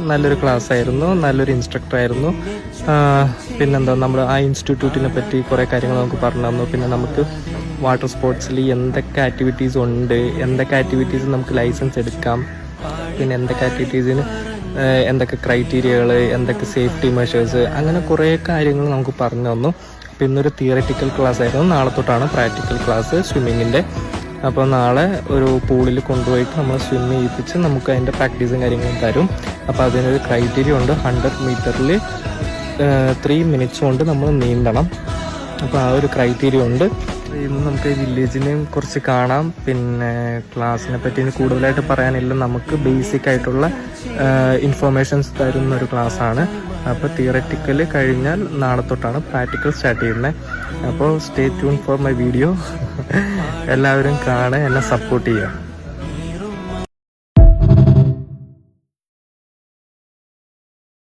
നല്ലൊരു ക്ലാസ് ആയിരുന്നു, നല്ലൊരു ഇൻസ്ട്രക്ടർ ആയിരുന്നു. പിന്നെന്താ, നമ്മൾ ആ ഇൻസ്റ്റിറ്റ്യൂട്ടിനെ പറ്റി കുറേ കാര്യങ്ങൾ നമുക്ക് പറഞ്ഞു തന്നു. പിന്നെ നമുക്ക് വാട്ടർ സ്പോർട്സിൽ എന്തൊക്കെ ആക്ടിവിറ്റീസ് ഉണ്ട്, എന്തൊക്കെ ആക്ടിവിറ്റീസ് നമുക്ക് ലൈസൻസ് എടുക്കാം, പിന്നെ എന്തൊക്കെ ആക്ടിവിറ്റീസിന് എന്തൊക്കെ ക്രൈറ്റീരിയകൾ, എന്തൊക്കെ സേഫ്റ്റി മെഷേഴ്സ്, അങ്ങനെ കുറേ കാര്യങ്ങൾ നമുക്ക് പറഞ്ഞു തന്നു. അപ്പോൾ ഇന്നൊരു തിയററ്റിക്കൽ ക്ലാസ് ആയിരുന്നു. നാളെ തൊട്ടാണ് പ്രാക്ടിക്കൽ ക്ലാസ് സ്വിമ്മിങ്ങിൻ്റെ. അപ്പോൾ നാളെ ഒരു പൂളിൽ കൊണ്ടുപോയിട്ട് നമ്മൾ സ്വിമ്മ് ചെയ്യിപ്പിച്ച് നമുക്ക് അതിൻ്റെ പ്രാക്ടീസും കാര്യങ്ങളും തരും. അപ്പോൾ അതിനൊരു ക്രൈറ്റീരിയ ഉണ്ട്. 100 മീറ്ററിൽ 3 മിനിറ്റ്സ് കൊണ്ട് നമ്മൾ നീന്തണം. അപ്പോൾ ആ ഒരു ക്രൈറ്റീരിയ ഉണ്ട്. ഇന്ന് നമുക്ക് വില്ലേജിനെയും കുറിച്ച് കാണാം. പിന്നെ ക്ലാസ്സിനെ പറ്റി ഇനി കൂടുതലായിട്ട് പറയാനില്ല. നമുക്ക് ബേസിക് ആയിട്ടുള്ള ഇൻഫോർമേഷൻസ് തരുന്ന ഒരു ക്ലാസ്സാണ്. അപ്പോൾ തിയററ്റിക്കൽ കഴിഞ്ഞാൽ നാളെ തൊട്ടാണ് പ്രാക്ടിക്കൽ സ്റ്റാർട്ട് ചെയ്യുന്നത്. അപ്പോൾ stay tune for my video. എല്ലാവരും കാണുക, എന്നെ സപ്പോർട്ട് ചെയ്യുക.